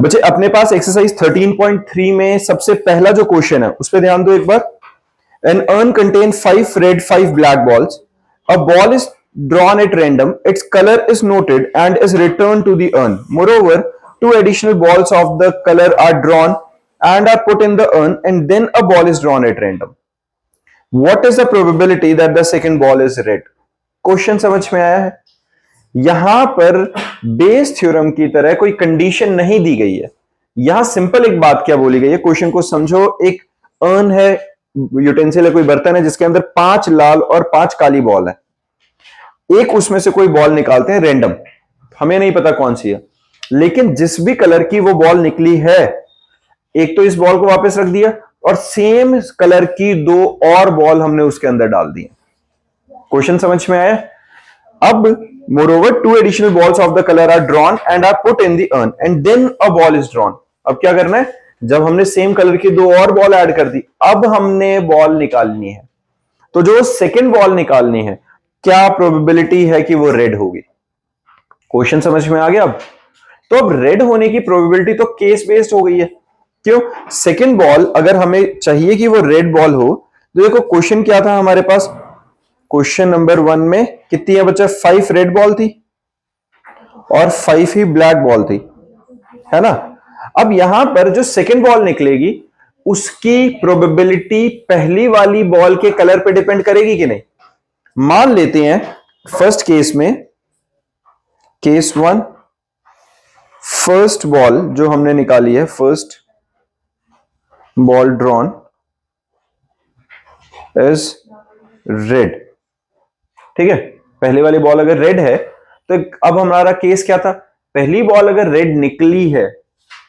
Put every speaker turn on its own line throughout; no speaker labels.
बच्चे अपने पास एक्सरसाइज 13.3 में सबसे पहला जो क्वेश्चन है उस पर ध्यान दो एक बार। An urn contain 5 red 5 black balls, a ball is drawn at random, its color is noted and is returned to the urn. Moreover, 2 additional balls of the color are drawn and are put in the urn, and then a ball is drawn at random. What is the probability that the second ball is red? Question समझ में आया है? यहां पर Bayes theorem की तरह कोई condition नहीं दी गई है। यहां सिंपल एक बात क्या बोली गई है, क्वेश्चन को समझो। एक अर्न है, यूटेंसिल है, कोई बर्तन है जिसके अंदर 5 लाल और 5 काली बॉल है। एक उसमें से कोई बॉल निकालते हैं रैंडम, हमें नहीं पता कौन सी है, लेकिन जिस भी कलर की वो बॉल निकली है, एक तो इस बॉल को वापस रख दिया और सेम कलर की 2 और बॉल हमने उसके अंदर डाल दी। क्वेश्चन समझ में आया? अब moreover 2 additional balls of the color are drawn and are put in the urn and then a ball is drawn. अब क्या करना है? जब हमने सेम कलर की 2 और बॉल ऐड कर दी, अब हमने बॉल निकालनी है। तो जो सेकंड बॉल निकालनी है, क्या प्रोबेबिलिटी है कि वो रेड होगी? क्वेश्चन समझ में आ गया? अब तो अब रेड होने की प्रोबेबिलिटी तो केस बेस्ड हो गई है। क्यों? सेकंड बॉल अगर हमें चाहिए कि वो रेड बॉल हो, तो देखो क्वेश्चन क्या था हमारे पास। क्वेश्चन नंबर 1 में कितनी है बच्चा? 5 रेड बॉल थी और 5 ही ब्लैक बॉल थी, है ना। अब यहां पर जो सेकंड बॉल निकलेगी उसकी प्रोबेबिलिटी पहली वाली बॉल के कलर पे डिपेंड करेगी कि नहीं? मान लेते हैं फर्स्ट केस में, केस 1, फर्स्ट बॉल जो हमने निकाली है, first ball drawn is red, ठीक है। पहली वाली बॉल अगर रेड है तो अब हमारा केस क्या था? पहली बॉल अगर रेड निकली है,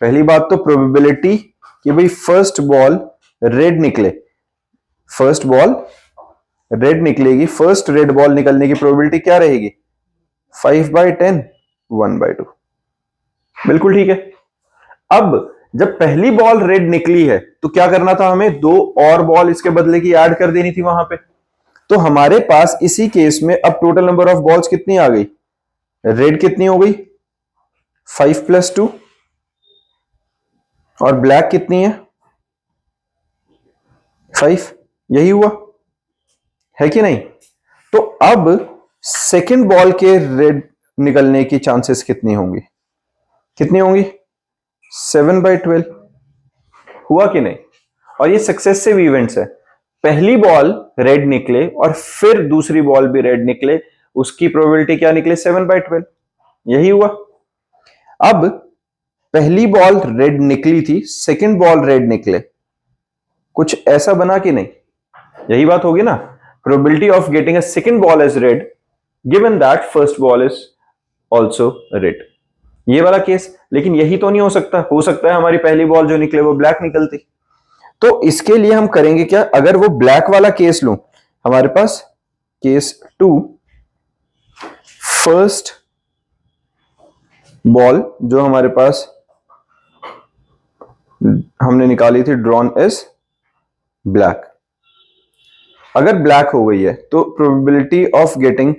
पहली बात तो प्रोबेबिलिटी कि भाई फर्स्ट बॉल रेड निकले, फर्स्ट बॉल रेड निकलेगी, फर्स्ट रेड बॉल निकलने की प्रोबेबिलिटी क्या रहेगी? 5/10, 1/2। बिल्कुल ठीक है। अब जब पहली बॉल रेड निकली है तो क्या करना था हमें? 2 और बॉल इसके बदले की ऐड कर देनी थी वहां पे। तो हमारे पास इसी केस में अब टोटल नंबर ऑफ बॉल्स कितनी आ गई? रेड कितनी हो गई? 5 + 2, और ब्लैक कितनी है? 5। यही हुआ है कि नहीं? तो अब सेकंड बॉल के रेड निकलने की चांसेस कितनी होंगी? कितनी होंगी? 7/12। हुआ कि नहीं? और ये सक्सेसिव इवेंट्स है। पहली बॉल रेड निकले और फिर दूसरी बॉल भी रेड निकले, उसकी प्रोबेबिलिटी क्या निकले? 7/12। यही हुआ। अब पहली बॉल रेड निकली थी, सेकंड बॉल रेड निकले, कुछ ऐसा बना कि नहीं? यही बात होगी ना। Probability of getting a second ball as red given that first ball is also red, ये वाला केस। लेकिन यही तो नहीं हो सकता। हो सकता है हमारी पहली बॉल जो निकले वो ब्लैक निकलती। तो इसके लिए हम करेंगे क्या? अगर वो ब्लैक वाला केस लूं, हमारे पास केस 2, फर्स्ट बॉल जो हमारे पास हमने निकाली थी ड्रॉन एज ब्लैक, अगर ब्लैक हो गई है तो probability of getting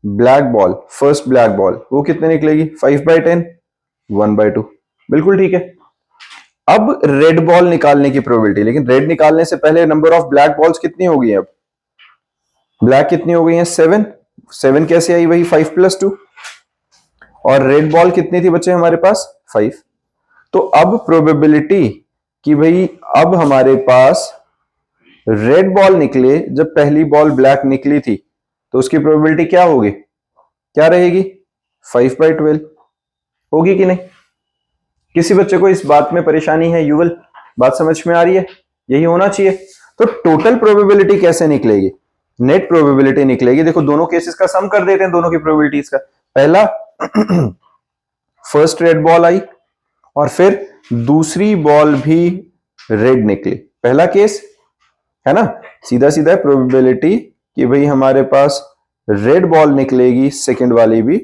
black ball, first black ball, वो कितने निकलेगी? 5/10, 1/2। बिल्कुल ठीक है। अब रेड बॉल निकालने की प्रोबेबिलिटी, लेकिन रेड निकालने से पहले नंबर ऑफ ब्लैक बॉल्स कितनी हो गई है? अब ब्लैक कितनी हो गई है? 7। 7 कैसे आई? वही 5 + 2। और रेड बॉल कितनी थी बच्चे हमारे पास? 5। तो अब प्रोबेबिलिटी कि भाई अब हमारे पास रेड बॉल निकले जब पहली बॉल ब्लैक निकली थी, तो उसकी प्रोबेबिलिटी क्या होगी? क्या रहेगी? 5/12। होगी कि नहीं? किसी बच्चे को इस बात में परेशानी है? युगल, बात समझ में आ रही है? यही होना चाहिए। तो टोटल प्रोबेबिलिटी कैसे निकलेगी? नेट प्रोबेबिलिटी निकलेगी। देखो दोनों केसेस का सम कर देते हैं, दोनों की प्रोबेबिलिटीज का। पहला फर्स्ट रेड बॉल आई और फिर दूसरी बॉल भी रेड निकली, पहला केस है ना। सीधा सीधा प्रोबेबिलिटी कि भाई हमारे पास रेड बॉल निकलेगी, सेकंड वाली भी,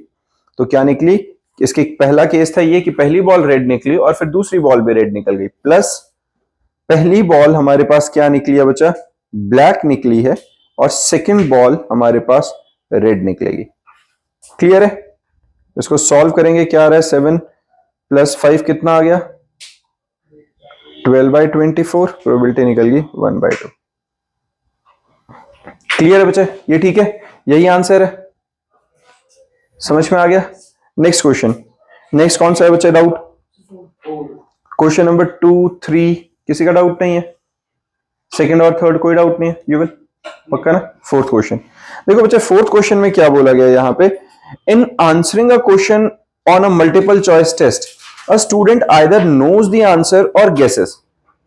तो क्या निकली? इसके पहला केस था ये कि पहली बॉल रेड निकली और फिर दूसरी बॉल भी रेड निकल गई, प्लस पहली बॉल हमारे पास क्या निकली है बच्चा? ब्लैक निकली है, और सेकंड बॉल हमारे पास रेड निकलेगी। क्लियर है? इसको सॉल्व करेंगे, क्या आ रहा है? 7 +5 कितना आ गया 12/24, प्रोबेबिलिटी निकल गई 1/2। क्लियर है बच्चे, ये ठीक है, यही आंसर है, समझ में आ गया। नेक्स्ट क्वेश्चन, नेक्स्ट कौन सा है बच्चे डाउट? क्वेश्चन नंबर 2, 3 किसी का डाउट नहीं है? सेकंड और थर्ड कोई डाउट नहीं है? युवल पक्का ना? फोर्थ क्वेश्चन देखो बच्चे, फोर्थ क्वेश्चन में क्या बोला गया यहां पे, in answering a question on a multiple choice test a student either knows the answer और गेसेस।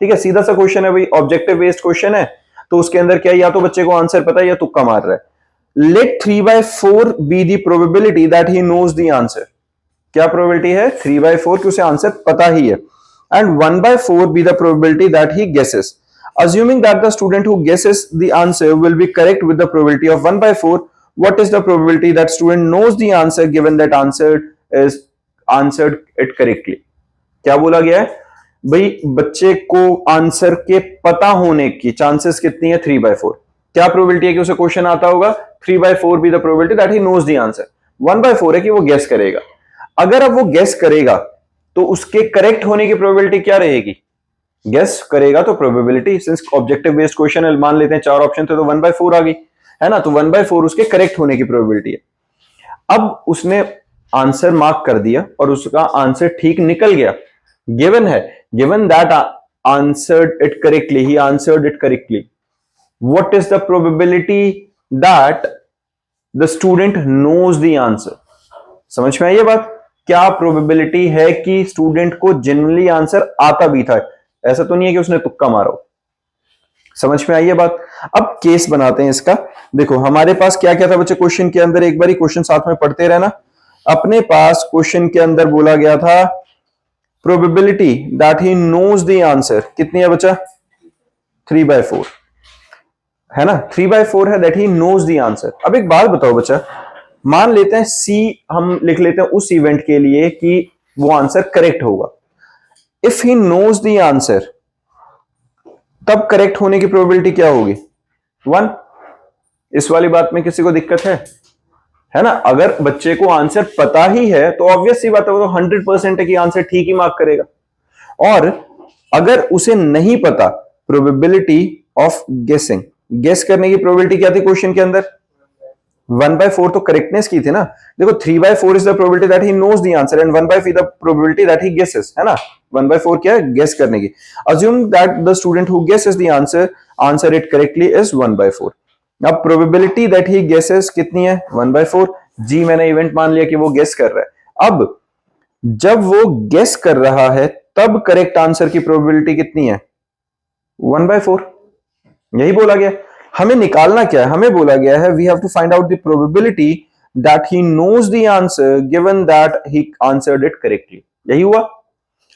ठीक है, सीधा सा क्वेश्चन है भाई, ऑब्जेक्टिव बेस्ड क्वेश्चन है, तो उसके अंदर क्या, या तो बच्चे को आंसर पता है या तुक्का मार रहा है। Let 3/4 be the probability that he knows the answer. क्या प्रोबेबिलिटी है? 3/4 कि उसे आंसर पता ही है, and 1/4 be the probability that he guesses. Assuming that the student who guesses the answer will be correct with the probability of 1/4, what is the probability that student knows the answer given that answered it correctly? क्या बोला गया है भाई, बच्चे को answer के पता होने की चांसेस कितनी है? 3/4। क्या प्रोबेबिलिटी है कि उसे क्वेश्चन आता होगा? 3/4 be the probability that he knows the answer. 1/4 है कि वो गेस करेगा। अगर अब वो गेस करेगा तो उसके करेक्ट होने की प्रोबेबिलिटी क्या रहेगी? गेस करेगा तो probability, since objective based question है, मान लेते हैं 4 ऑप्शन थे तो 1/4 आ गई, है ना, तो 1/4 उसके करेक्ट होने की प्रोबेबिलिटी है। अब उसने आंसर मार्क कर दिया और उसका आंसर ठीक निकल गया, गिवन है, given that answered it correctly, he answered it correctly, what is the probability that the student knows the answer? समझ में आई ये बात? क्या प्रोबेबिलिटी है कि स्टूडेंट को जेन्युइनली आंसर आता भी था, ऐसा तो नहीं है कि उसने तुक्का मारा हो। समझ में आई ये बात? अब केस बनाते हैं इसका। देखो हमारे पास क्या क्या था बच्चे क्वेश्चन के अंदर, एक बार क्वेश्चन साथ में पढ़ते रहना। अपने पास क्वेश्चन के अंदर बोला गया था probability that he knows the answer कितनी है बच्चा? 3/4 है ना, 3/4 है that he knows the answer. अब एक बात बताओ बच्चा, मान लेते हैं सी हम लिख लेते हैं उस इवेंट के लिए कि वो आंसर करेक्ट होगा। If he knows the answer, तब करेक्ट होने की प्रोबेबिलिटी क्या होगी? 1। इस वाली बात में किसी को दिक्कत है ना? अगर बच्चे को आंसर पता ही है तो ऑब्वियस सी बात है, वो तो 100% है कि आंसर ठीक ही मार्क करेगा। और अगर उसे नहीं पता, प्रोबेबिलिटी ऑफ गेसिंग, गेस करने की प्रोबेबिलिटी क्या थी क्वेश्चन के अंदर? 1/4 तो करेक्टनेस की थी ना। देखो 3/4 is the probability that he knows the answer and 1/4 the probability that he guesses, है ना। 1/4 क्या है? गेस करने की। Assume that the student who guesses the answer it correctly is 1/4। अब प्रोबेबिलिटी दैट ही गेसेस कितनी है? 1/4। जी मैंने इवेंट मान लिया कि वो गेस कर रहा है। अब जब वो गेस कर रहा है तब करेक्ट आंसर की प्रोबेबिलिटी कितनी है? 1/4। यही बोला गया। हमें निकालना क्या है? हमें बोला गया है we have to find out the probability that he knows the answer given that he answered it correctly. यही हुआ,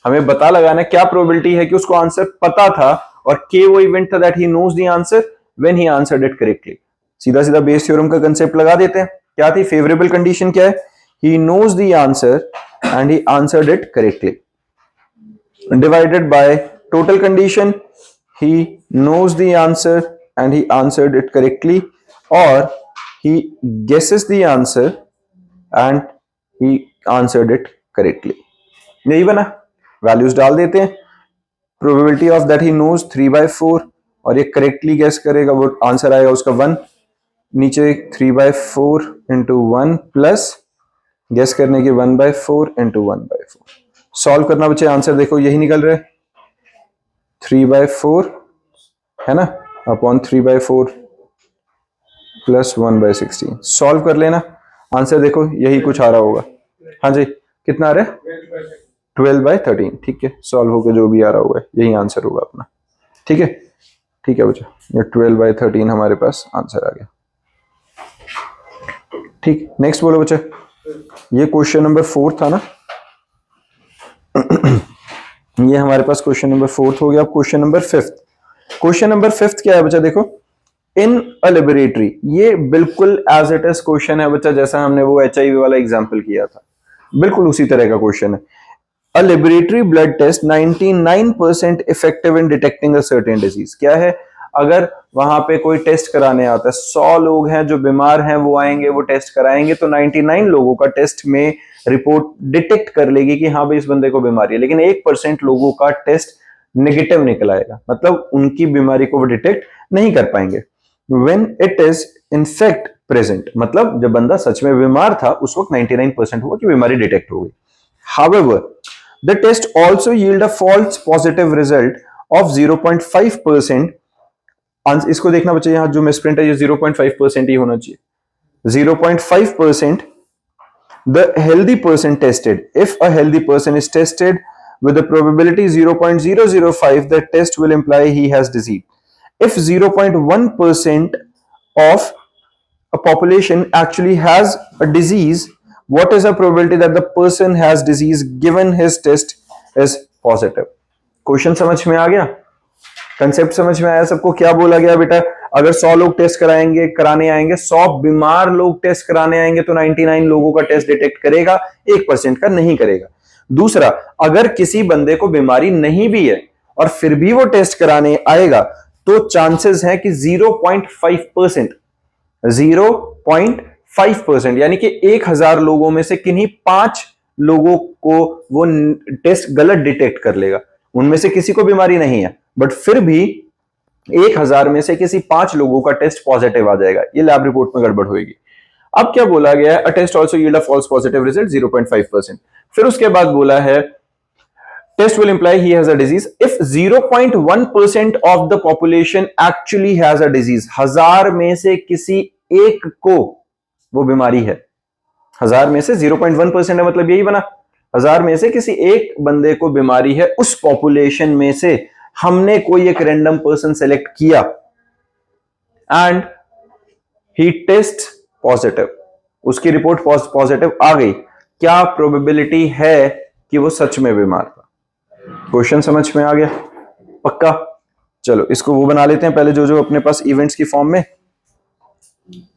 हमें पता लगाना क्या प्रोबेबिलिटी है कि उसको आंसर पता था और के वो इवेंट था that he knows the answer when he answered it correctly. सीधा सीधा बेस थ्योरम का कंसेप्ट लगा देते हैं। क्या थी फेवरेबल कंडीशन? क्या है? He knows the answer and he answered it correctly, divided by total condition he knows the answer and he answered it correctly, or he guesses the answer and he answered it correctly। यही बना, values डाल देते हैं। Probability of that he knows 3/4 और ये correctly guess करेगा, वो answer आएगा उसका 1। नीचे 3/4 इंटू 1 प्लस गेस करने की 1/4 इंटू 1/4। सॉल्व करना बच्चे, आंसर देखो यही निकल रहा है 3/4 है ना, अपॉन 3/4 प्लस 1/16। सॉल्व कर लेना, आंसर देखो यही कुछ आ रहा होगा। हाँ जी, कितना आ रहा है? 12/13। ठीक है, सॉल्व होकर जो भी आ रहा होगा यही आंसर होगा अपना। ठीक है, ठीक है बच्चा, ये 12/13 हमारे पास आंसर आ गया। ठीक, नेक्स्ट बोलो बच्चा। ये क्वेश्चन नंबर 4 था ना, ये हमारे पास क्वेश्चन नंबर 4 हो गया। अब क्वेश्चन नंबर 5। क्वेश्चन नंबर 5 क्या है बच्चा? देखो, इन अ लेबोरेटरी, ये बिल्कुल एज इट इज क्वेश्चन है बच्चा, जैसा हमने वो HIV वाला एग्जांपल किया था, बिल्कुल उसी तरह का क्वेश्चन है। A laboratory blood test 99% effective in detecting a certain disease. क्या है? अगर वहां पे कोई टेस्ट कराने आता है, 100 लोग हैं जो बीमार हैं, वो आएंगे, वो टेस्ट कराएंगे, तो 99 लोगों का टेस्ट में रिपोर्ट डिटेक्ट कर लेगी कि हाँ भाई इस बंदे को बीमारी है, लेकिन 1% लोगों का टेस्ट नेगेटिव निकल आएगा, मतलब उनकी बीमारी को वो डिटेक्ट नहीं कर पाएंगे। When it is in fact present, मतलब जब बंदा सच में बीमार था उस वक्त 99% हुआ कि बीमारी डिटेक्ट हो गई। However, the test also yield a false positive result of 0.5%। इसको देखना बच्चे, यहां जो मिसप्रिंट है ये 0.5% ही होना चाहिए, 0.5%। The healthy person tested, if a healthy person is tested with a probability 0.005, the test will imply he has disease. If 0.1% of a population actually has a disease, what is the probability that the person has disease given his test is positive? Question समझ में आ गया, concept समझ में आया सबको? क्या बोला गया बेटा, अगर 100 लोग टेस्ट कराने आएंगे, 100 बीमार लोग टेस्ट कराने आएंगे तो 99 लोगों का टेस्ट डिटेक्ट करेगा, 1% का नहीं करेगा। दूसरा, अगर किसी बंदे को बीमारी नहीं भी है और फिर भी वो टेस्ट कराने आएगा तो चांसेस है कि 0.5%, 0.5%, यानी कि 1000 लोगों में से किन्हीं 5 लोगों को वो टेस्ट गलत डिटेक्ट कर लेगा। उनमें से किसी को बीमारी नहीं है, बट फिर भी 1000 में से किसी 5 लोगों का टेस्ट पॉजिटिव आ जाएगा, ये लैब रिपोर्ट में गड़बड़ होगी। अब क्या बोला गया है, a test also yield a false positive result 0.5%। फिर उसके बाद बोला है test will imply he has a disease if 0.1% of the population actually has a disease। 1000 में से किसी एक को वो बीमारी है, 1000 में से 0.1% है, मतलब यही बना 1000 में से किसी एक बंदे को बीमारी है, उस पॉपुलेशन में से हमने कोई एक रैंडम पर्सन सेलेक्ट किया एंड ही टेस्ट पॉजिटिव, उसकी रिपोर्ट पॉजिटिव आ गई, क्या प्रोबेबिलिटी है कि वो सच में बीमार था? क्वेश्चन समझ में आ गया पक्का? चलो इसको वो बना लेते हैं पहले जो जो अपने पास इवेंट्स की फॉर्म में।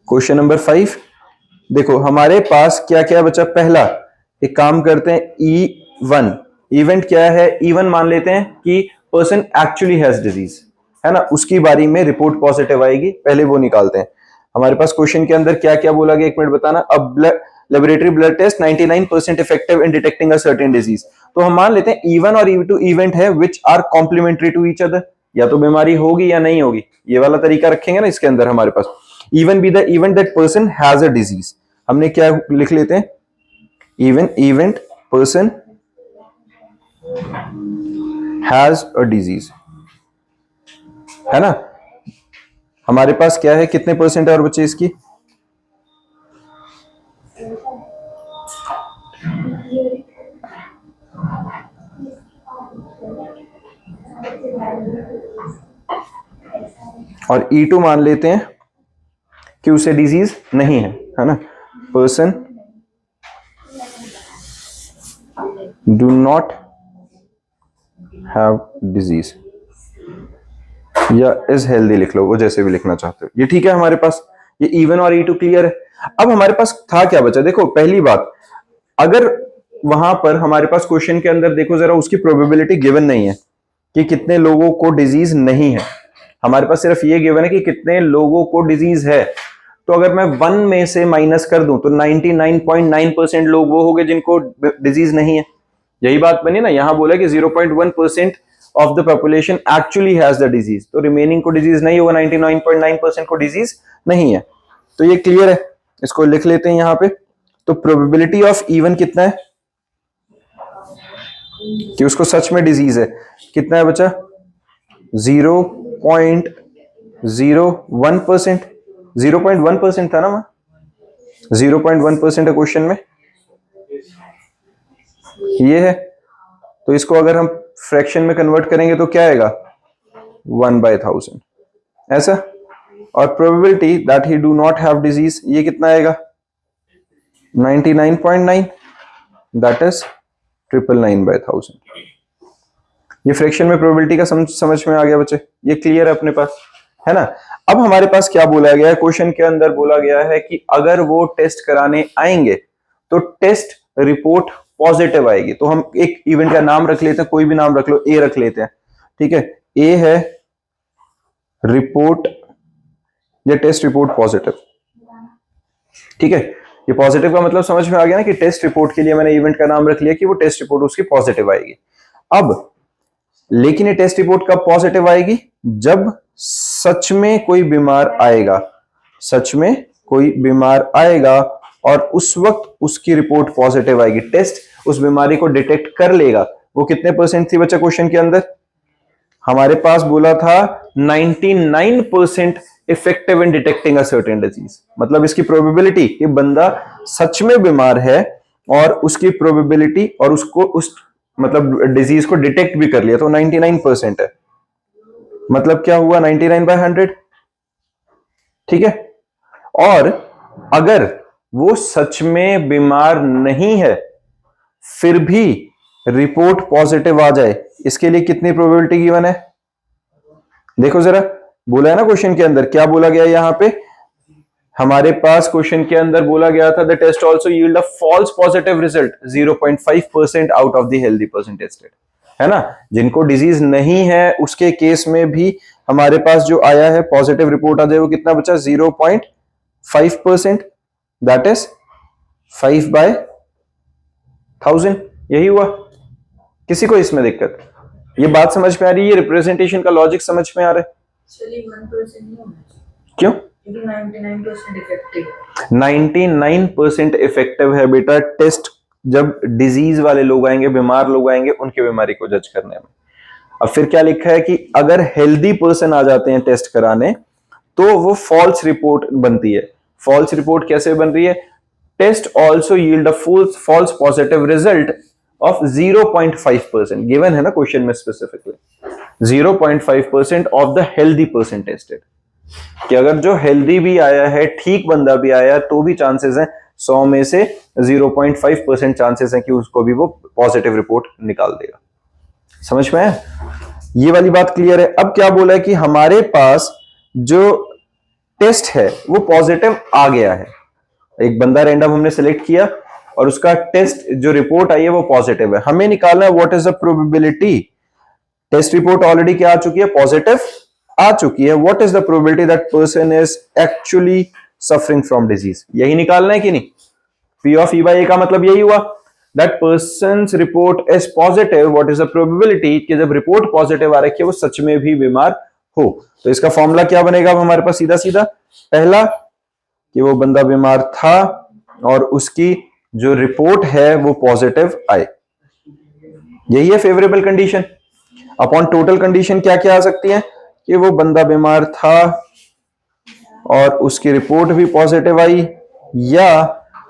क्वेश्चन नंबर 5 देखो हमारे पास क्या क्या बचा। पहला एक काम करते हैं, E1 इवेंट क्या है, E1 मान लेते हैं कि पर्सन एक्चुअली हैज डिजीज, है ना, उसकी बारी में रिपोर्ट पॉजिटिव आएगी, पहले वो निकालते हैं। हमारे पास क्वेश्चन के अंदर क्या क्या बोला गया, 1 मिनट बताना। अब laboratory blood test 99% effective in detecting a certain disease, तो हम मान लेते हैं E1 और E2 इवेंट है which are complementary to each other, या तो बीमारी होगी या नहीं होगी, ये वाला तरीका रखेंगे ना इसके अंदर। हमारे पास even be the event that person has a disease, हमने क्या लिख लेते हैं, even event person has a disease, है ना। हमारे पास क्या है, कितने परसेंट है और बच्चे इसकी, और E2 मान लेते हैं कि उसे डिजीज नहीं है ना। Person do not have disease या इज हेल्दी लिख लो, वो जैसे भी लिखना चाहते हो, ये ठीक है। हमारे पास ये E1 और E2 क्लियर है। अब हमारे पास था क्या बचा, देखो पहली बात, अगर वहां पर हमारे पास क्वेश्चन के अंदर देखो जरा, उसकी प्रोबेबिलिटी गिवन नहीं है कि कितने लोगों को डिजीज नहीं है, हमारे पास सिर्फ ये गिवन है कि कितने लोगों को डिजीज है। तो अगर मैं 1 में से माइनस कर दूं तो 99.9% लोग वो हो गए जिनको डिजीज नहीं है, यही बात बनी ना। यहां बोला कि 0.1% of the population actually has the disease, तो रिमेनिंग को डिजीज नहीं होगा, 99.9% को डिजीज नहीं है। तो ये क्लियर है, इसको लिख लेते हैं यहां पे। तो प्रोबेबिलिटी ऑफ इवन कितना है कि उसको सच में डिजीज है, कितना है बच्चा, 0.01%, 0.1% था ना, 0.1% है क्वेश्चन में, ये है। तो इसको अगर हम फ्रैक्शन में कन्वर्ट करेंगे तो क्या आएगा, 1/1000 ऐसा। और probability that he do not have disease, ये कितना आएगा, 99.9, दैट इज 999/1000। ये फ्रैक्शन में प्रोबेबिलिटी का समझ में आ गया बच्चे, ये क्लियर है अपने पास, है ना। अब हमारे पास क्या बोला गया है, क्वेश्चन के अंदर बोला गया है कि अगर वो टेस्ट कराने आएंगे तो टेस्ट रिपोर्ट पॉजिटिव आएगी। तो हम एक इवेंट का नाम रख लेते हैं, कोई भी नाम रख लो, ए रख लेते हैं, ठीक है। ए है रिपोर्ट या टेस्ट रिपोर्ट पॉजिटिव, ठीक है। ये पॉजिटिव का मतलब समझ में आ गया ना कि टेस्ट रिपोर्ट के लिए मैंने इवेंट का नाम रख लिया कि वो टेस्ट रिपोर्ट उसकी पॉजिटिव आएगी। अब लेकिन ये टेस्ट रिपोर्ट कब पॉजिटिव आएगी? जब सच में कोई बीमार आएगा, सच में कोई बीमार आएगा और उस वक्त उसकी रिपोर्ट पॉजिटिव आएगी। टेस्ट उस बीमारी को डिटेक्ट कर लेगा। वो कितने परसेंट थी बच्चा क्वेश्चन के अंदर? हमारे पास बोला था 99% effective in detecting a certain disease. मतलब इसकी प्रोबेबिलिटी कि बंदा सच में बीमार है और उसकी प्रोबेबिलिटी और उसको उस मतलब डिजीज को डिटेक्ट भी कर लिया तो 99% है। मतलब क्या हुआ? 99/100। ठीक है। और अगर वो सच में बीमार नहीं है फिर भी रिपोर्ट पॉजिटिव आ जाए, इसके लिए कितनी प्रोबेबिलिटी गिवन है? देखो जरा, बोला है ना क्वेश्चन के अंदर, क्या बोला गया यहां पे? हमारे पास क्वेश्चन के अंदर बोला गया था the test also yield a false positive result 0.5% out of the healthy person tested, है ना। जिनको डिजीज नहीं है उसके केस में भी हमारे पास जो आया है पॉजिटिव रिपोर्ट आ जाए, वो कितना बचा? 0.5%, दैट इज 5/1000। यही हुआ। किसी को इसमें दिक्कत? ये बात समझ में आ रही है? ये रिप्रेजेंटेशन का लॉजिक समझ में आ रहा है? क्यों? 99% इफेक्टिव है बेटा टेस्ट, जब डिजीज वाले लोग आएंगे, बीमार लोग आएंगे, उनकी बीमारी को जज करने में। अब फिर क्या लिखा है कि अगर हेल्दी पर्सन आ जाते हैं टेस्ट कराने तो वो फॉल्स रिपोर्ट बनती है। फॉल्स रिपोर्ट कैसे बन रही है? Test also yield a false positive result of 0.5%। Given है ना क्वेश्चन में specifically 0.5% of the healthy person tested, कि अगर जो हेल्दी भी आया है, ठीक बंदा भी आया, तो भी चांसेस हैं 100 में से 0.5% चांसेस हैं कि उसको भी वो पॉजिटिव रिपोर्ट निकाल देगा। समझ में आया? ये वाली बात क्लियर है? अब क्या बोला है कि हमारे पास जो टेस्ट है वो पॉजिटिव आ गया है। एक बंदा रैंडम हमने सेलेक्ट किया और उसका टेस्ट जो रिपोर्ट आई है वो पॉजिटिव है। हमें निकालना है what is the probability. Test report already क्या आ चुकी है? पॉजिटिव आ चुकी है। What is the probability that person is actually suffering from disease? यही निकालना है कि नहीं? P of E by A का मतलब यही हुआ, that persons report is positive, what is the probability कि जब रिपोर्ट पॉजिटिव आ रखी है वो सच में भी बीमार हो। तो इसका फॉर्मूला क्या बनेगा हमारे पास? सीधा सीधा पहला कि वो बंदा बीमार था और उसकी जो रिपोर्ट है वो पॉजिटिव आए। यही है favourable condition. Upon total condition क्या क्या आ सकती है? कि वो बंदा बीमार था और उसकी रिपोर्ट भी पॉजिटिव आई, या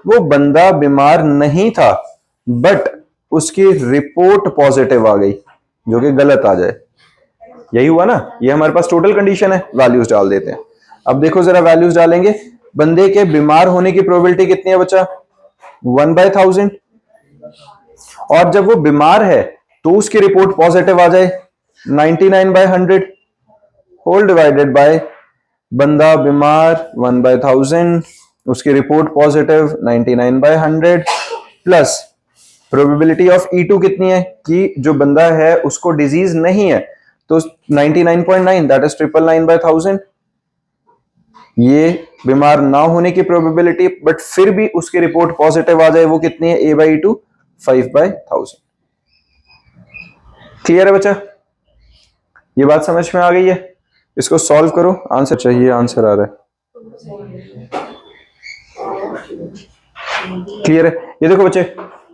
वो बंदा बीमार नहीं था बट उसकी रिपोर्ट पॉजिटिव आ गई, जो कि गलत आ जाए। यही हुआ ना? ये हमारे पास टोटल कंडीशन है। वैल्यूज डाल देते हैं। अब देखो जरा, वैल्यूज डालेंगे। बंदे के बीमार होने की प्रोबेबिलिटी कितनी है बच्चा? 1/1000। और जब वो बीमार है तो उसकी रिपोर्ट पॉजिटिव आ जाए 99/100 होल डिवाइडेड बाय बंदा बीमार 1/1000, उसकी report positive 99/100 plus probability of E2 कितनी है? कि जो बंदा है उसको डिजीज नहीं है, तो 99.9 दैट इज 999/1000। ये बीमार ना होने की प्रोबेबिलिटी, बट फिर भी उसकी रिपोर्ट पॉजिटिव आ जाए, वो कितनी है? A/E2 5/1000। क्लियर है बच्चा? ये बात समझ में आ गई है? इसको सॉल्व करो, आंसर चाहिए। आंसर आ रहा है, क्लियर है? ये देखो बच्चे,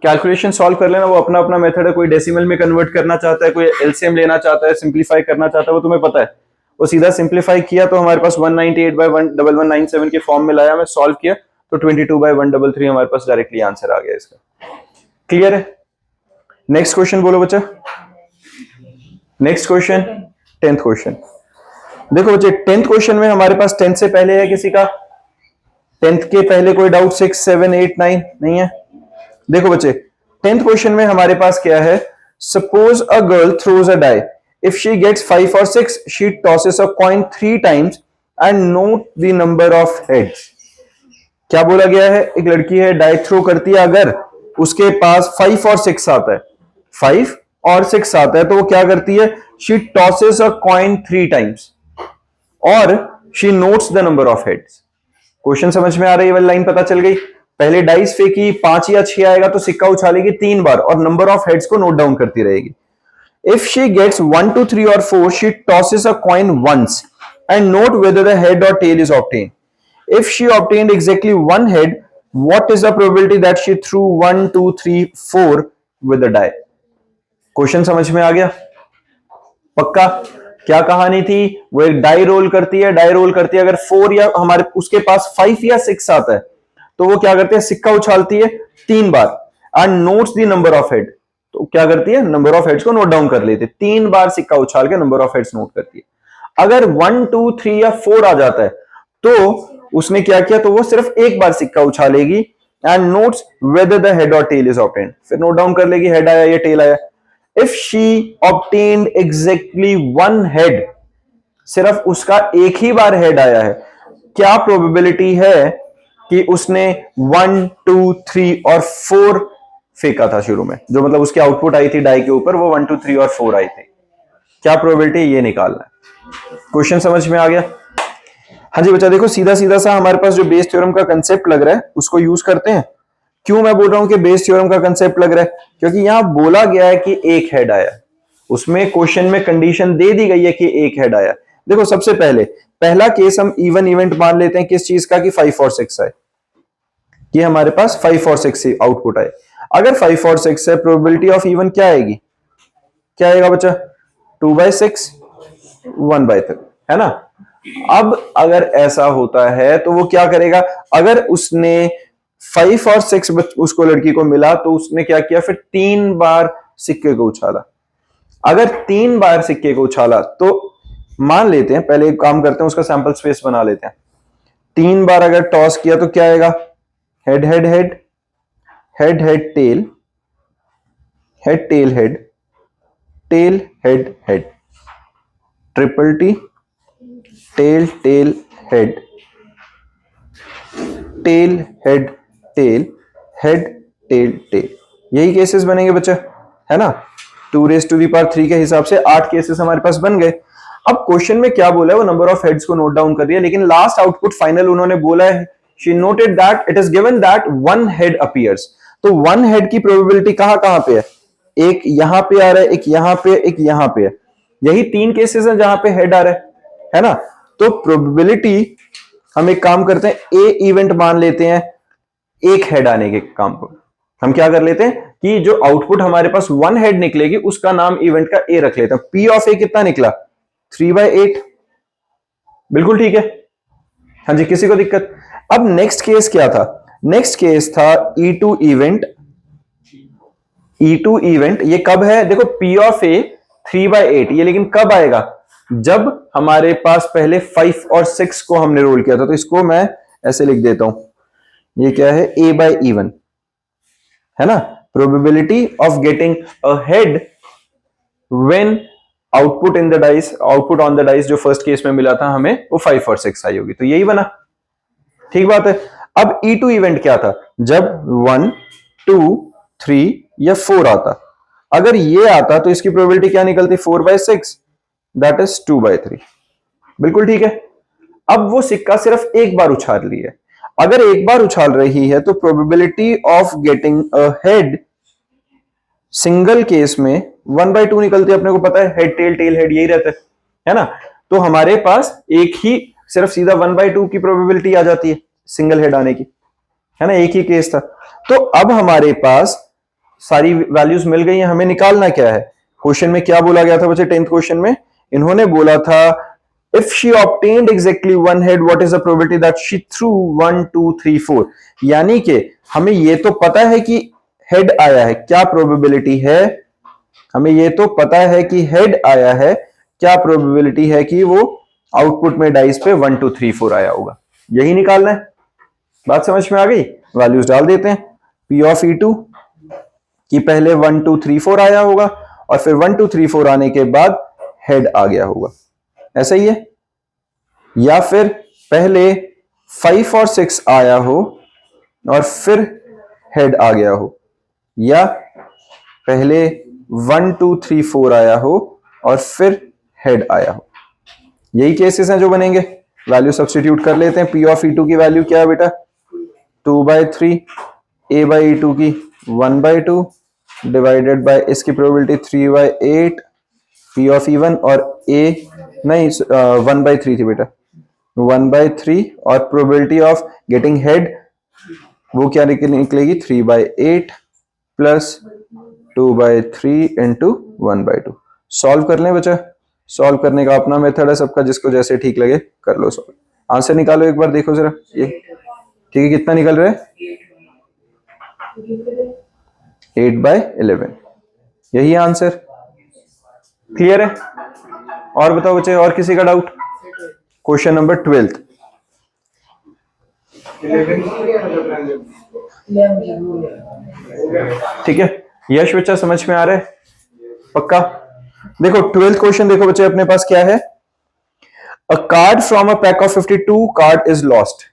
कैलकुलेशन सॉल्व कर लेना, वो अपना अपना मेथड है। कोई डेसिमल में कन्वर्ट करना चाहता है, कोई एलसीएम लेना चाहता है, सिंप्लीफाई करना चाहता है, वो तुम्हें पता है। वो सीधा सिंप्लीफाई किया तो हमारे पास 198/1197 के फॉर्म में लाया, मैं सॉल्व किया तो 22/133 हमारे पास डायरेक्टली आंसर आ गया इसका। क्लियर है? नेक्स्ट क्वेश्चन बोलो बच्चा। Next question 10th question. देखो बच्चे, 10th क्वेश्चन में हमारे पास 10th से पहले है किसी का? 10th के पहले कोई डाउट? 6, 7, 8, 9 नहीं है? देखो बच्चे, 10th क्वेश्चन में हमारे पास क्या है? Suppose a girl throws a die, if she gets 5 और 6 she tosses a coin 3 times and note the number of heads. क्या बोला गया है? एक लड़की है, डाई थ्रो करती है, अगर उसके पास 5 और 6 आता है, 5 और 6 आता है, तो वो क्या करती है? She tosses a coin 3 times और she notes the number of heads. Question समझ में आ रही है? वाली लाइन पता चल गई? पहले डाइस फेंकी, 5 या 6 आएगा तो सिक्का उछालेगी 3 बार और नंबर ऑफ हेड्स को नोट डाउन करती रहेगी. If she gets 1, 2, 3 or 4, she tosses a coin once and note whether the head or tail is obtained. If she obtained exactly one head, what is the probability that she threw 1, 2, 3, 4 with the die? Question समझ में आ गया? पक्का? क्या कहानी थी? वो एक die roll करती है, डाई रोल करती है, अगर 4 या हमारे उसके पास 5 या 6 आता है तो वो क्या करते हैं, सिक्का उछालती है 3 बार and notes the number of head. तो क्या करती है, नंबर ऑफ हेड्स को नोट डाउन कर लेती है. 3 बार सिक्का उछाल के नंबर ऑफ हेड्स नोट करती है. अगर 1, 2, 3 या 4 आ जाता है तो उसने क्या किया, तो वो सिर्फ एक बार सिक्का उछालेगी and notes whether the head और टेल इज ऑब्टेन्ड. फिर नोट डाउन कर लेगी हेड आया या टेल आया. If she obtained exactly one head, सिर्फ उसका एक ही बार हेड आया है, क्या प्रोबेबिलिटी है कि उसने 1, 2, 3 और 4 फेंका था शुरू में, जो मतलब उसकी आउटपुट आई थी डाई के ऊपर, वो 1, 2, 3 और 4 आई थी. क्या प्रोबेबिलिटी, ये निकालना है. क्वेश्चन समझ में आ गया? हाँ जी बच्चा, देखो सीधा सीधा सा हमारे पास जो बेस थ्योरम का कंसेप्ट लग रहा है उसको यूज करते हैं. क्यों मैं बोल रहा हूं कि बेस थ्योरम का कंसेप्ट लग रहा है? क्योंकि यहां बोला गया है कि एक हेड आया, उसमें क्वेश्चन में कंडीशन दे दी गई है कि एक हेड आया. देखो सबसे पहले पहला केस हम इवन इवेंट मान लेते हैं, किस चीज का, कि 5 और 6 आए, कि हमारे पास 5 और 6 से आउटपुट आए. अगर 5 और 6 है, प्रोबेबिलिटी ऑफ इवन क्या आएगी, क्या आएगा बच्चा, 2/6 1/3, है ना. अब अगर ऐसा होता है तो वो क्या करेगा, अगर उसने 5 और 6 उसको लड़की को मिला तो उसने क्या किया, फिर 3 बार सिक्के को उछाला. अगर 3 बार सिक्के को उछाला तो मान लेते हैं, पहले एक काम करते हैं, उसका सैंपल स्पेस बना लेते हैं. 3 बार अगर टॉस किया तो क्या आएगा, head head head, head head tail, head tail head, tail head head, triple T, tail tail head, tail head tail, head tail tail. यही केसेस बनेंगे बच्चे, है ना. 2⁻³ के हिसाब से 8 केसेस हमारे पास बन गए. अब क्वेश्चन में क्या बोला है, वो नंबर ऑफ हेड्स को नोट डाउन कर दिया, लेकिन लास्ट आउटपुट फाइनल उन्होंने बोला है, she noted that it is given that one head appears. तो वन हेड की प्रोबेबिलिटी कहां कहां पे है, एक यहां पे आ रहा है, एक यहां पे, एक यहां पे है. यही 3 केसेस हैं जहां पे हेड आ रहा है ना. तो प्रोबेबिलिटी हम एक काम करते हैं, ए इवेंट मान लेते हैं, एक हेड आने के काम को हम क्या कर लेते हैं कि जो आउटपुट हमारे पास 1 हेड निकलेगी उसका नाम इवेंट का ए रख लेते हैं. पी ऑफ ए कितना निकला, 3/8. बिल्कुल ठीक है. हाँ जी, किसी को दिक्कत? अब नेक्स्ट केस क्या था, नेक्स्ट केस था E2 इवेंट. E2 इवेंट ये कब है, देखो P ऑफ ए 3/8, ये लेकिन कब आएगा, जब हमारे पास पहले 5 और 6 को हमने रोल किया था. तो इसको मैं ऐसे लिख देता हूं, ये क्या है, A/even, है ना. Probability of getting a head when output in the dice, output on the dice जो फर्स्ट केस में मिला था हमें, वो 5 और 6 आई होगी. तो यही बना, ठीक बात है. अब E2 इवेंट क्या था, जब 1, 2, 3 या 4 आता. अगर ये आता तो इसकी प्रोबेबिलिटी क्या निकलती, 4/6, दैट इज 2/3. बिल्कुल ठीक है. अब वो सिक्का सिर्फ एक बार उछाल रही है. अगर एक बार उछाल रही है तो probability of getting a head single case में 1/2 निकलती है. अपने को पता है हेड टेल टेल हेड यही रहता है ना. तो हमारे पास एक ही सिर्फ सीधा 1/2 की प्रोबेबिलिटी आ जाती है सिंगल हेड आने की, है ना. एक ही केस था. तो अब हमारे पास सारी वैल्यूज मिल गई हैं, हमें निकालना क्या है. क्वेश्चन में क्या बोला गया था बच्चे, 10th क्वेश्चन में इन्होंने बोला था, if she obtained exactly one head, what is the probability that she threw 1, 2, 3, 4. यानी कि हमें ये तो पता है कि हेड आया है, क्या प्रोबेबिलिटी है, हमें ये तो पता है कि हेड आया है, क्या प्रोबेबिलिटी है कि वो आउटपुट में डाइस पे 1, 2, 3, 4 आया होगा. यही निकालना है. बात समझ में आ गई. वैल्यूज डाल देते हैं. P ऑफ E2 कि पहले 1, 2, 3, 4 आया होगा और फिर 1, 2, 3, 4 आने के बाद हेड आ गया होगा. ऐसा ही है. या फिर पहले 5 और 6 आया हो और फिर हेड आ गया हो, या पहले 1, 2, 3, 4 आया हो और फिर हेड आया हो. यही केसेस हैं जो बनेंगे. वैल्यू सब्स्टिट्यूट कर लेते हैं. P ऑफ E2 की वैल्यू क्या है बेटा, 2/3, A/E2 की 1/2 डिवाइडेड बाय इसकी प्रोबेबिलिटी 3/8 P ऑफ इवन, और A नहीं 1/3 थी बेटा, 1/3, और प्रोबेबिलिटी ऑफ गेटिंग हेड वो क्या निकलेगी 3/8 प्लस 2/3 इंटू 1/2। सॉल्व कर लें बच्चा, सॉल्व करने का अपना मेथड है सबका, जिसको जैसे ठीक लगे कर लो सॉल्व। आंसर निकालो एक बार, देखो जरा ये ठीक है, कितना निकल रहा है 8/11, यही आंसर। क्लियर है? और बताओ बच्चे, और किसी का डाउट? Question number 12। ठीक है, यश बच्चा समझ में आ रहा है पक्का? देखो 12th क्वेश्चन देखो बच्चे, अपने पास क्या है, अ card from a pack of 52 card is lost,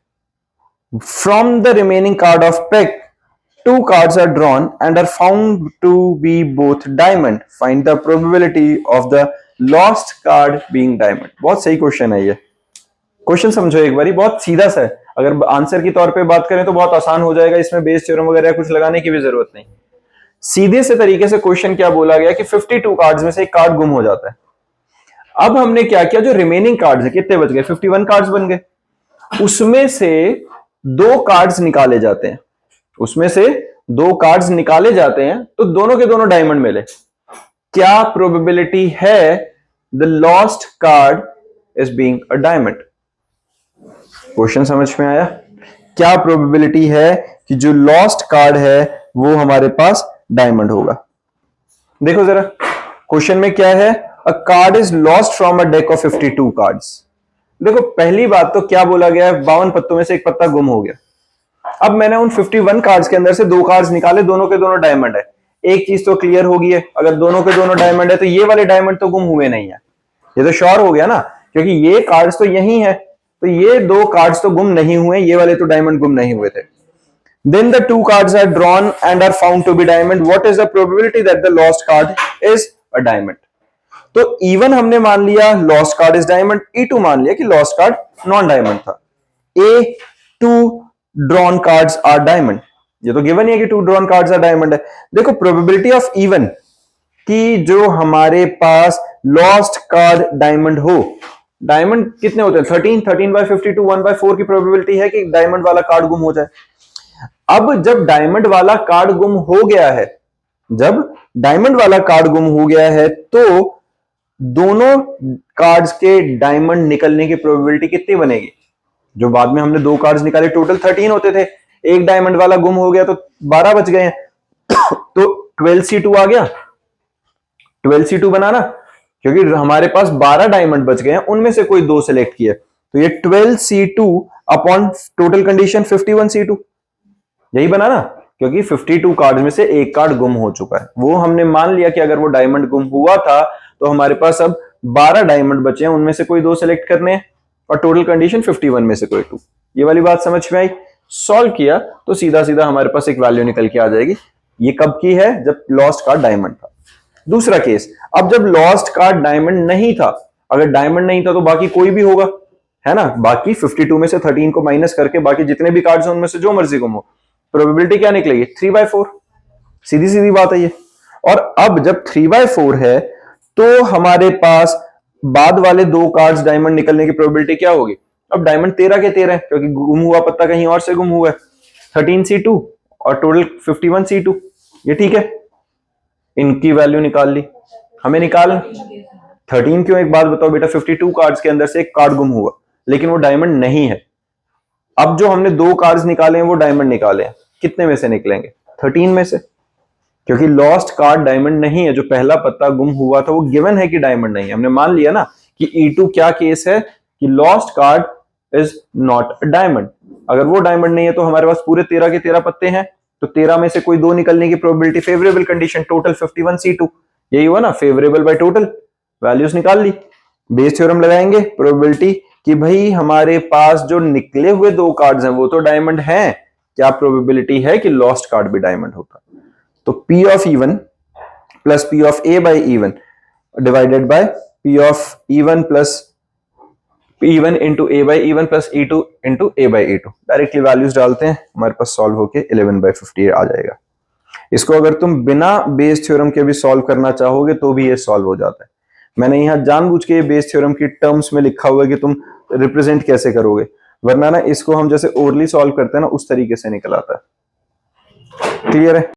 from the remaining card of pack 2 cards are drawn and are found to be both diamond, find the probability of the lost card being diamond। बहुत सही question है ये, question समझो एक बारी, बहुत सीधा सा है। अगर आंसर की तौर पे बात करें तो बहुत आसान हो जाएगा, इसमें बेस थ्योरम वगैरह कुछ लगाने की भी जरूरत नहीं। सीधे से तरीके से क्वेश्चन क्या बोला गया कि 52 कार्ड्स में से एक कार्ड गुम हो जाता है। अब हमने क्या किया, जो रिमेनिंग कार्ड्स है कितने बच गए, 51 कार्ड्स बन गए, उसमें से 2 कार्ड्स निकाले जाते हैं, उसमें से 2 कार्ड्स निकाले जाते हैं तो दोनों के दोनों डायमंड मिले। क्या प्रोबेबिलिटी है the lost card is being a diamond? Question समझ में आया? क्या प्रोबेबिलिटी है कि जो लॉस्ट कार्ड है वो हमारे पास डायमंड होगा? देखो जरा क्वेश्चन में क्या है, अ card is lost from a deck of 52 cards. देखो पहली बात तो क्या बोला गया है, 52 पत्तों में से एक पत्ता गुम हो गया। अब मैंने उन 51 कार्ड्स के अंदर से 2 कार्ड्स निकाले, दोनों के दोनों डायमंड है। एक चीज तो क्लियर होगी है, अगर दोनों के दोनों डायमंड है तो ये वाले डायमंड तो गुम हुए नहीं है, ये तो श्योर हो गया ना, क्योंकि ये कार्ड्स तो यही है, तो ये 2 कार्ड्स तो गुम नहीं हुए, ये वाले तो डायमंड गुम नहीं हुए थे। Then the 2 cards are drawn and are found to be diamond. What is the probability that the lost card is a diamond? तो E1 हमने मान लिया lost card is diamond, E2 मान लिया कि लॉस्ट कार्ड नॉन डायमंड था। A2 drawn cards are diamond, ये तो गिवन है कि 2 ड्रॉन कार्ड्स आर डायमंड है। देखो प्रोबेबिलिटी ऑफ E1 कि जो हमारे पास लॉस्ट कार्ड डायमंड हो, डायमंड कितने होते हैं 13/52 1/4 की प्रोबेबिलिटी है कि डायमंड वाला कार्ड गुम हो जाए। अब जब डायमंड वाला कार्ड गुम हो गया है, जब डायमंड वाला कार्ड गुम हो गया है तो दोनों कार्ड्स के डायमंड निकलने की प्रोबेबिलिटी कितनी बनेगी? जो बाद में हमने 2 कार्ड्स निकाले, टोटल 13 होते थे, एक डायमंड वाला गुम हो गया तो 12 बच गए हैं तो 12C2 आ गया, 12C2 बना ना, क्योंकि हमारे पास 12 डायमंड बच गए हैं, उनमें से कोई 2 सिलेक्ट किए, तो ये 12C2 upon total condition 51C2, यही बना ना, क्योंकि 52 कार्ड में से एक कार्ड गुम हो चुका है। वो हमने मान लिया कि अगर वो डायमंड गुम हुआ था तो हमारे पास अब 12 डायमंड बचे हैं, उनमें से कोई 2 सेलेक्ट करने हैं, और टोटल कंडीशन 51 में से कोई 2। ये वाली बात समझ में आई? सॉल्व किया तो सीधा सीधा हमारे पास एक वैल्यू निकल के आ जाएगी। ये कब की है? जब लॉस्ट कार्ड डायमंड था। दूसरा केस, अब जब लॉस्ट कार्ड डायमंड नहीं था, अगर डायमंड नहीं था तो बाकी कोई भी होगा, है ना, बाकी 52 में से 13 को माइनस करके बाकी जितने भी कार्ड्स हैं उनमें से जो मर्जी गुम हो, प्रोबेबिलिटी क्या निकलेगी 3/4, सीधी सीधी बात है ये। और अब जब 3/4 है तो हमारे पास बाद वाले 2 कार्ड्स डायमंड निकलने की प्रोबेबिलिटी क्या होगी? अब डायमंड 13 के 13 है, क्योंकि गुम हुआ पत्ता कहीं और से गुम हुआ है, 13C2 और टोटल 51C2, ये ठीक है। इनकी वैल्यू निकाल ली, हमें निकाल 13 क्यों? एक बात बताओ बेटा, 52 कार्ड्स के अंदर से एक कार्ड गुम हुआ लेकिन वो डायमंड नहीं है। अब जो हमने 2 कार्ड्स निकाले हैं वो डायमंड निकाले हैं, कितने में से निकलेंगे? 13 में से, क्योंकि लॉस्ट कार्ड डायमंड नहीं है, जो पहला पत्ता गुम हुआ था वो गिवन है कि डायमंड नहीं है। हमने मान लिया ना कि E2 क्या केस है कि lost card is not diamond. अगर वो डायमंड नहीं है तो हमारे पास पूरे 13 के 13 पत्ते हैं, तो 13 में से कोई 2 निकलने की probability, favourable condition total 51C2, यही हुआ ना, फेवरेबल बाय टोटल, वैल्यूज निकाल ली। बेस थ्योरम लगाएंगे, प्रोबेबिलिटी कि भाई हमारे पास जो निकले हुए 2 कार्ड्स हैं वो तो डायमंड हैं, क्या प्रोबेबिलिटी है कि लॉस्ट कार्ड भी डायमंड होता? तो P of E1 plus P of A by E1 divided by P of E1 plus E1 into A by E1 plus E2 into A by E2। Directly values डालते हैं, हमारे पास solve होके 11/50 आ जाएगा। इसको अगर तुम बिना बेस थ्योरम के भी सॉल्व करना चाहोगे तो भी ये सॉल्व हो जाता है। मैंने यहाँ जानबूझ के ये बेस थ्योरम की टर्म्स में लिखा हुआ है कि तुम रिप्रेजेंट कैसे करोगे, वरना ना इसको हम जैसे ओरली सॉल्व करते हैं ना उस तरीके से निकल आता है। क्लियर है?